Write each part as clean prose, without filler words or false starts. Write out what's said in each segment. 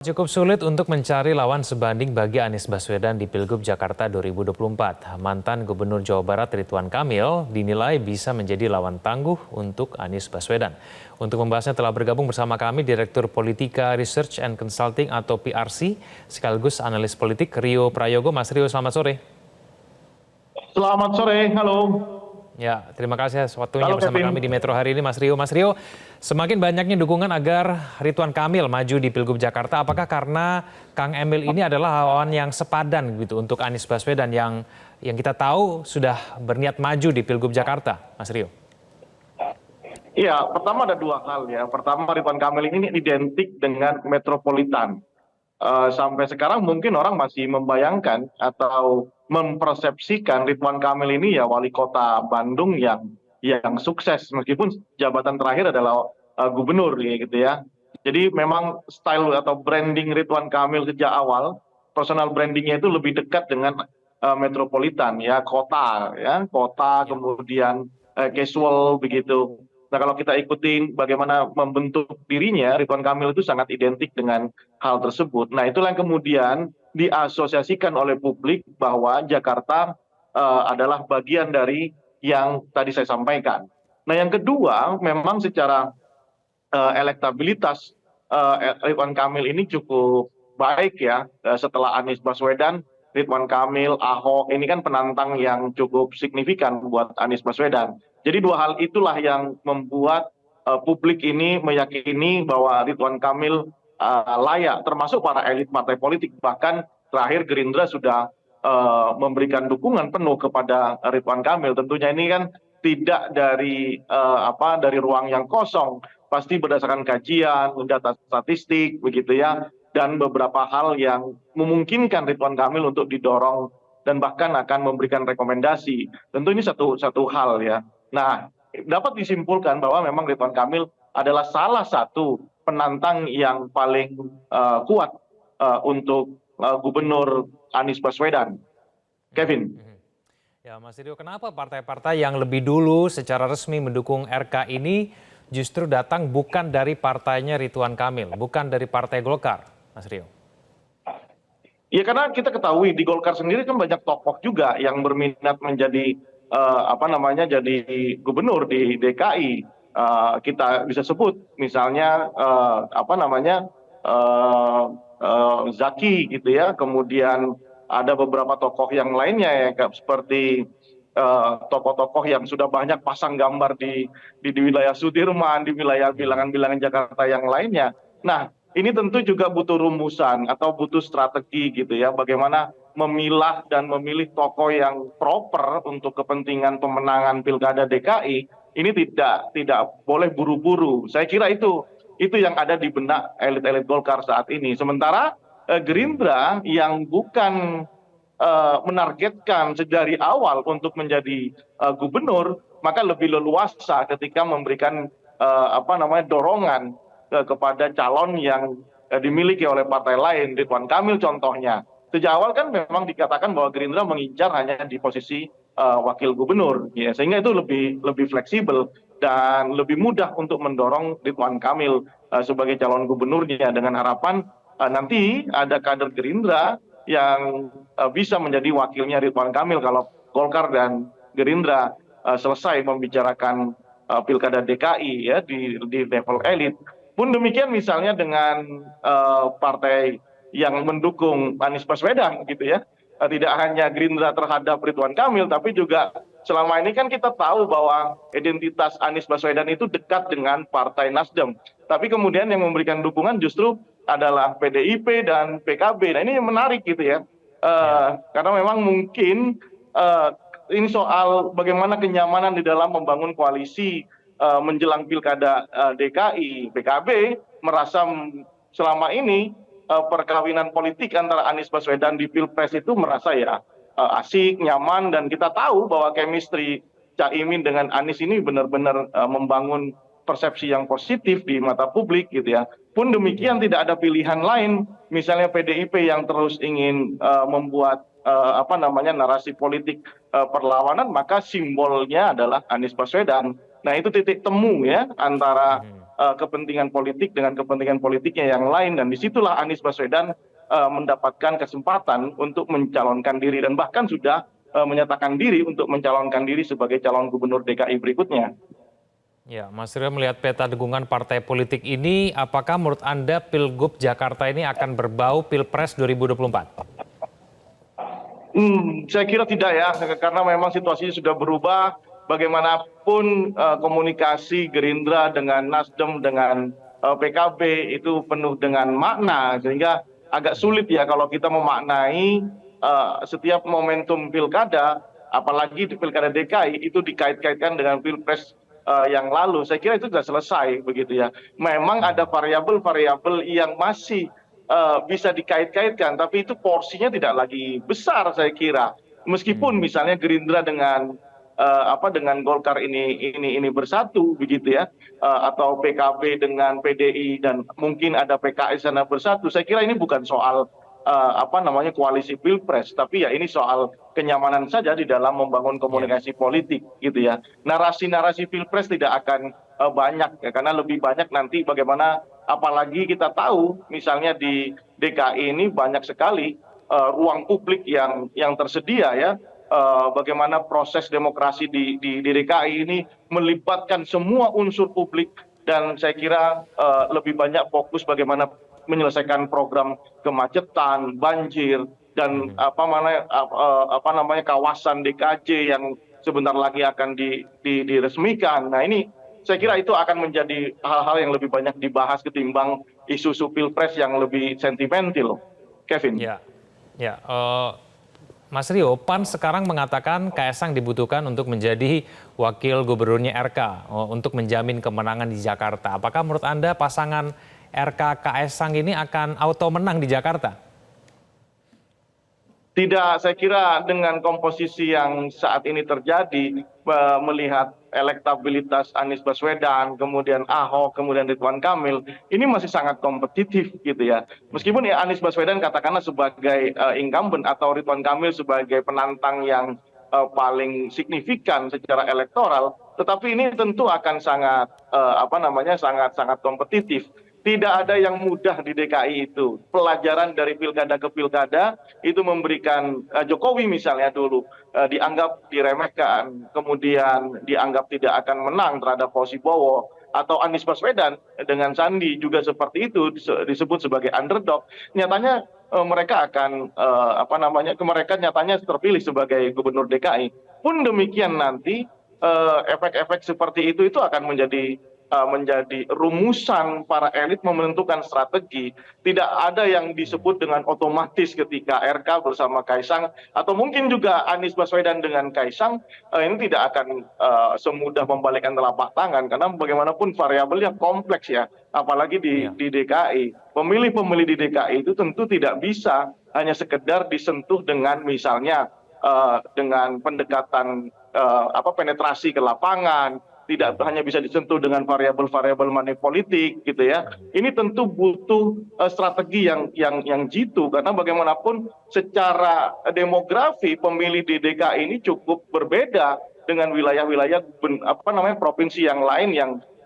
Cukup sulit untuk mencari lawan sebanding bagi Anies Baswedan di Pilgub Jakarta 2024. Mantan Gubernur Jawa Barat Ridwan Kamil dinilai bisa menjadi lawan tangguh untuk Anies Baswedan. Untuk membahasnya telah bergabung bersama kami Direktur Politika Research and Consulting atau PRC, sekaligus analis politik Rio Prayogo. Mas Rio, selamat sore. Selamat sore, halo. Ya, terima kasih waktunya Halo, bersama Kevin. kami di Metro hari ini, Mas Rio. Mas Rio, semakin banyaknya dukungan agar Ridwan Kamil maju di Pilgub Jakarta. Apakah karena Kang Emil ini adalah lawan yang sepadan gitu untuk Anies Baswedan yang kita tahu sudah berniat maju di Pilgub Jakarta, Mas Rio? Iya, pertama ada dua hal ya. Pertama, Ridwan Kamil ini identik dengan metropolitan. Sampai sekarang mungkin orang masih membayangkan atau mempersepsikan Ridwan Kamil ini ya wali kota Bandung yang sukses meskipun jabatan terakhir adalah gubernur gitu ya. Jadi memang style atau branding Ridwan Kamil sejak awal, personal brandingnya itu lebih dekat dengan metropolitan ya, kota Ya. kemudian casual begitu. Nah, kalau kita ikutin bagaimana membentuk dirinya, Ridwan Kamil itu sangat identik dengan hal tersebut. Nah, itulah yang kemudian diasosiasikan oleh publik bahwa Jakarta adalah bagian dari yang tadi saya sampaikan. Nah, yang kedua, memang secara elektabilitas Ridwan Kamil ini cukup baik ya. Setelah Anies Baswedan, Ridwan Kamil, Ahok ini kan penantang yang cukup signifikan buat Anies Baswedan. Jadi dua hal itulah yang membuat publik ini meyakini bahwa Ridwan Kamil layak, termasuk para elit partai politik. Bahkan terakhir Gerindra sudah memberikan dukungan penuh kepada Ridwan Kamil. Tentunya ini kan tidak dari ruang yang kosong, pasti berdasarkan kajian, data statistik begitu ya, dan beberapa hal yang memungkinkan Ridwan Kamil untuk didorong dan bahkan akan memberikan rekomendasi. Tentu ini satu hal ya. Nah, dapat disimpulkan bahwa memang Ridwan Kamil adalah salah satu penantang yang paling kuat untuk Gubernur Anies Baswedan. Kevin. Ya, Mas Rio, kenapa partai-partai yang lebih dulu secara resmi mendukung RK ini justru datang bukan dari partainya Ridwan Kamil, bukan dari Partai Golkar, Mas Rio? Ya karena kita ketahui di Golkar sendiri kan banyak tokoh juga yang berminat menjadi jadi gubernur di DKI. Kita bisa sebut misalnya Zaki gitu ya. Kemudian ada beberapa tokoh yang lainnya ya seperti tokoh-tokoh yang sudah banyak pasang gambar di wilayah Sudirman, di wilayah bilangan-bilangan Jakarta yang lainnya. Nah, ini tentu juga butuh rumusan atau butuh strategi gitu ya, bagaimana memilah dan memilih tokoh yang proper untuk kepentingan pemenangan Pilkada DKI. Ini tidak boleh buru-buru. Saya kira itu yang ada di benak elit-elit Golkar saat ini. Sementara Gerindra yang bukan menargetkan dari awal untuk menjadi gubernur, maka lebih leluasa ketika memberikan dorongan kepada calon yang dimiliki oleh partai lain. Ridwan Kamil contohnya. Sejak awal kan memang dikatakan bahwa Gerindra mengincar hanya di posisi wakil gubernur, ya, sehingga itu lebih fleksibel dan lebih mudah untuk mendorong Ridwan Kamil sebagai calon gubernurnya dengan harapan nanti ada kader Gerindra yang bisa menjadi wakilnya Ridwan Kamil kalau Golkar dan Gerindra selesai membicarakan Pilkada DKI ya di level elit. Pun demikian misalnya dengan partai yang mendukung Anies Baswedan gitu ya. Tidak hanya Gerindra terhadap Ridwan Kamil, tapi juga selama ini kan kita tahu bahwa identitas Anies Baswedan itu dekat dengan Partai Nasdem. Tapi kemudian yang memberikan dukungan justru adalah PDIP dan PKB. Nah, ini menarik gitu ya. Karena memang mungkin ini soal bagaimana kenyamanan di dalam membangun koalisi menjelang Pilkada DKI. PKB merasa selama ini perkawinan politik antara Anies Baswedan di Pilpres itu merasa ya asik, nyaman, dan kita tahu bahwa chemistry Caimin dengan Anies ini benar-benar membangun persepsi yang positif di mata publik gitu ya. Pun demikian tidak ada pilihan lain, misalnya PDIP yang terus ingin membuat narasi politik perlawanan, maka simbolnya adalah Anies Baswedan. Nah, itu titik temu ya antara kepentingan politik dengan kepentingan politiknya yang lain, dan disitulah Anies Baswedan mendapatkan kesempatan untuk mencalonkan diri dan bahkan sudah menyatakan diri untuk mencalonkan diri sebagai calon gubernur DKI berikutnya. Ya, Mas Rio melihat peta dukungan partai politik ini, apakah menurut Anda Pilgub Jakarta ini akan berbau Pilpres 2024? Saya kira tidak ya, karena memang situasinya sudah berubah. Bagaimanapun komunikasi Gerindra dengan Nasdem dengan PKB itu penuh dengan makna, sehingga agak sulit ya kalau kita memaknai setiap momentum pilkada, apalagi di pilkada DKI itu dikait-kaitkan dengan pilpres yang lalu. Saya kira itu sudah selesai begitu ya. Memang ada variabel-variabel yang masih bisa dikait-kaitkan, tapi itu porsinya tidak lagi besar saya kira. Meskipun misalnya Gerindra dengan dengan Golkar ini bersatu begitu ya, atau PKB dengan PDI dan mungkin ada PKS sana bersatu, saya kira ini bukan soal koalisi pilpres, tapi ya ini soal kenyamanan saja di dalam membangun komunikasi politik gitu ya. Narasi-narasi pilpres tidak akan banyak ya, karena lebih banyak nanti bagaimana, apalagi kita tahu misalnya di DKI ini banyak sekali ruang publik yang tersedia ya. Bagaimana proses demokrasi di DKI ini melibatkan semua unsur publik, dan saya kira lebih banyak fokus bagaimana menyelesaikan program kemacetan, banjir, dan kawasan DKJ yang sebentar lagi akan diresmikan. Nah ini saya kira itu akan menjadi hal-hal yang lebih banyak dibahas ketimbang isu-isu pilpres yang lebih sentimental, Kevin. Ya, ya. Mas Rio, PAN sekarang mengatakan Kaesang dibutuhkan untuk menjadi wakil gubernurnya RK untuk menjamin kemenangan di Jakarta. Apakah menurut Anda pasangan RK Kaesang ini akan auto menang di Jakarta? Tidak, saya kira dengan komposisi yang saat ini terjadi, melihat elektabilitas Anies Baswedan, kemudian Ahok, kemudian Ridwan Kamil, ini masih sangat kompetitif gitu ya. Meskipun ya Anies Baswedan katakanlah sebagai incumbent atau Ridwan Kamil sebagai penantang yang paling signifikan secara elektoral, tetapi ini tentu akan sangat sangat kompetitif. Tidak ada yang mudah di DKI itu. Pelajaran dari pilkada ke pilkada itu memberikan Jokowi misalnya dulu dianggap diremehkan, kemudian dianggap tidak akan menang terhadap Fauzi Bowo, atau Anies Baswedan dengan Sandi juga seperti itu, disebut sebagai underdog. Nyatanya mereka akan mereka nyatanya terpilih sebagai gubernur DKI. Pun demikian nanti efek-efek seperti itu akan menjadi rumusan para elit menentukan strategi. Tidak ada yang disebut dengan otomatis ketika RK bersama Kaesang, atau mungkin juga Anies Baswedan dengan Kaesang, ini tidak akan semudah membalikkan telapak tangan, karena bagaimanapun variabelnya kompleks ya, apalagi di DKI. Pemilih-pemilih di DKI itu tentu tidak bisa hanya sekedar disentuh dengan misalnya dengan pendekatan penetrasi ke lapangan, tidak hanya bisa disentuh dengan variabel-variabel money politik gitu ya. Ini tentu butuh strategi yang jitu, karena bagaimanapun secara demografi pemilih di DKI ini cukup berbeda dengan wilayah-wilayah provinsi yang lain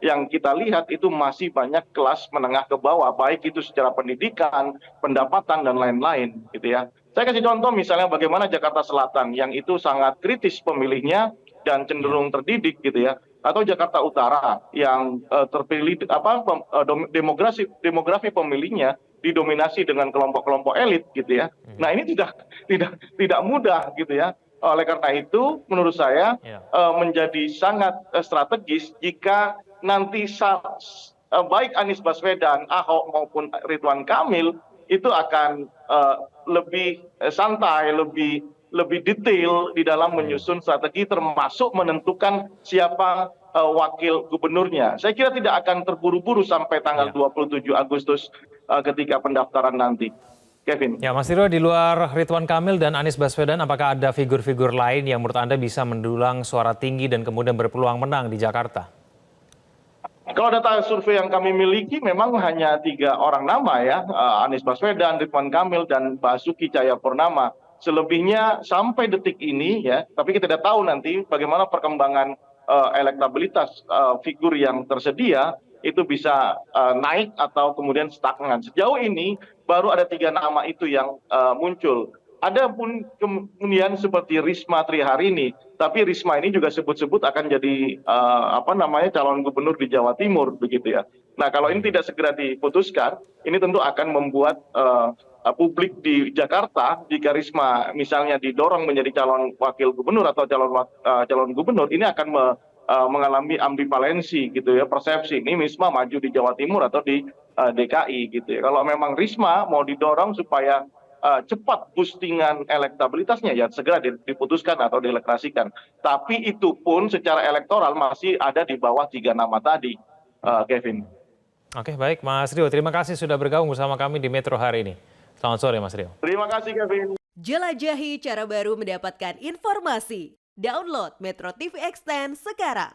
yang kita lihat itu masih banyak kelas menengah ke bawah, baik itu secara pendidikan, pendapatan dan lain-lain gitu ya. Saya kasih contoh misalnya bagaimana Jakarta Selatan yang itu sangat kritis pemilihnya dan cenderung terdidik gitu ya, atau Jakarta Utara yang terpilih demografi pemilihnya didominasi dengan kelompok-kelompok elit gitu ya. Nah ini tidak mudah gitu ya. Oleh karena itu menurut saya menjadi sangat strategis jika nanti baik Anies Baswedan, Ahok maupun Ridwan Kamil itu akan lebih santai, lebih detail di dalam menyusun strategi, termasuk menentukan siapa wakil gubernurnya. Saya kira tidak akan terburu-buru sampai tanggal 27 Agustus ketika pendaftaran nanti. Kevin. Ya, Mas Tiro, di luar Ridwan Kamil dan Anies Baswedan, apakah ada figur-figur lain yang menurut Anda bisa mendulang suara tinggi dan kemudian berpeluang menang di Jakarta? Kalau data survei yang kami miliki memang hanya 3 orang nama ya, Anies Baswedan, Ridwan Kamil, dan Basuki Cahayapurnama. Selebihnya sampai detik ini ya, tapi kita tidak tahu nanti bagaimana perkembangan elektabilitas figur yang tersedia. itu bisa naik atau kemudian stagnan. Sejauh ini baru ada 3 nama itu yang muncul. Ada pun kemudian seperti Risma Triharini, tapi Risma ini juga sebut-sebut akan jadi calon gubernur di Jawa Timur begitu ya. Nah kalau ini tidak segera diputuskan, ini tentu akan membuat publik di Jakarta, jika Risma misalnya didorong menjadi calon wakil gubernur atau calon gubernur, ini akan mengalami ambivalensi gitu ya, persepsi ini Risma maju di Jawa Timur atau di DKI gitu ya. Kalau memang Risma mau didorong supaya cepat boostingan elektabilitasnya, ya segera diputuskan atau dielektrasikan. Tapi itu pun secara elektoral masih ada di bawah 3 nama tadi, Kevin. Oke, baik Mas Rio, terima kasih sudah bergabung bersama kami di Metro hari ini. Selamat sore Mas Rio. Terima kasih Kevin. Jelajahi cara baru mendapatkan informasi. Download Metro TV Extend sekarang.